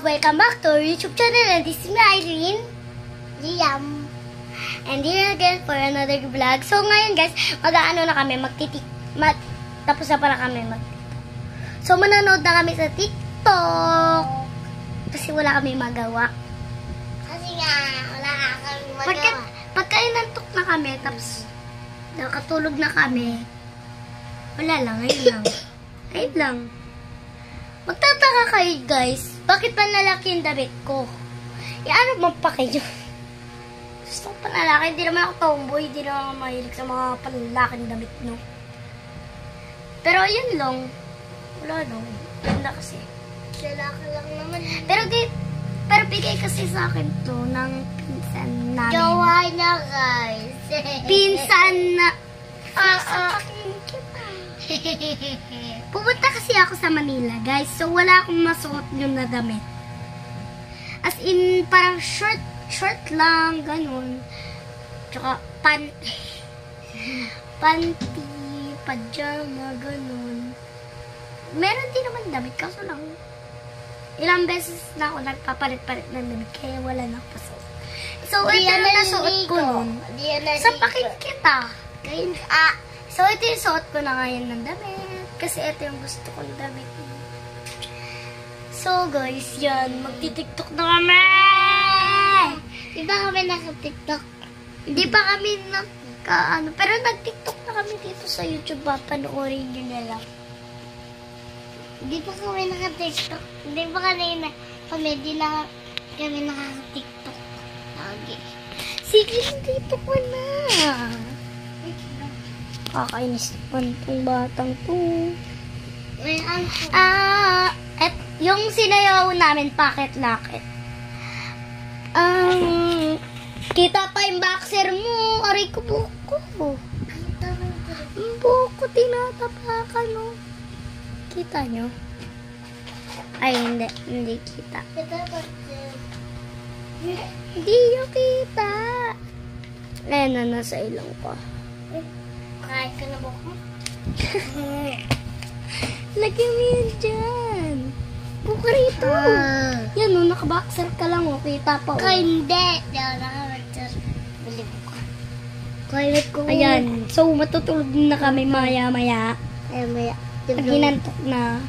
welcome back to our YouTube channel, and this is me, Irene, Liam, and here again for another vlog. So ngayon guys, mag-aano na kami, tapos na pala kami So manonood na kami sa TikTok, kasi wala kami magawa. Kasi nga, wala kami magawa. Pagka inantok na kami, tapos nakatulog na kami, wala lang, ayun lang. Magtataka kayo guys, bakit panlalaki yung damit ko? Ano bang pa kayo? Gusto ko panlalaki, hindi naman ako tomboy, hindi naman ako mahilig sa mga panlalaking damit, no? Pero yun lang, wala no, ganda kasi. Lalaki lang naman. Pero bigay kasi sa akin to ng pinsan namin. Jowa na guys. Pinsan na... Pupunta kasi ako sa Manila, guys. So, wala akong masuot yun na damit. As in, parang short lang, ganun. Tsaka, panty, pajama, ganun. Meron din naman damit, kaso lang, ilang beses na ako nagpapalit-palit ng damit, kaya wala na pasok. So, ito yung nasuot ko nun. Sa pakit kita. So, ito yung suot ko na ngayon ng damit. Kasi ito yung gusto kong damit. So, guys, yan. Magti-tiktok na kami! Di ba kami naka-tiktok? Hindi pa kami pero nag-tiktok na kami dito sa YouTube. Panoorin nyo na lang. Di pa kami naka-tiktok. Di pa kami naka-tiktok. Okay. Sige, dito ko na. Kakainis naman itong batang to. Yung sinayaw namin, pakit-lakit. Kita pa yung boxer mo. Aray ko, buko. Buko, tinatapakan, no? Kita nyo? Ay, hindi kita. Hindi nyo kita. Ayan na, nasa ilong ko. Kahit ka na buko. Lagyan mo yun dyan. Buka rito. Yan o, nakaboxer ka lang o. Kita pa o. Hindi. Di ako nakaboxer. Bili buka. Kahit ko. Ayan. So, matutulog na kami maya-maya. Pag hinantok na.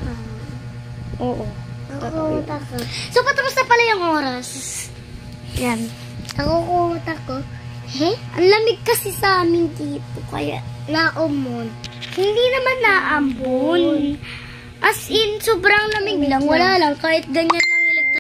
Oo. So, patapos na pala yung oras. Yan. Nakukumot ako. Ang lamig kasi sa amin dito. Kaya, naumon. Hindi naman naambon. As in, sobrang lamig lang. Wala lang. Kahit ganyan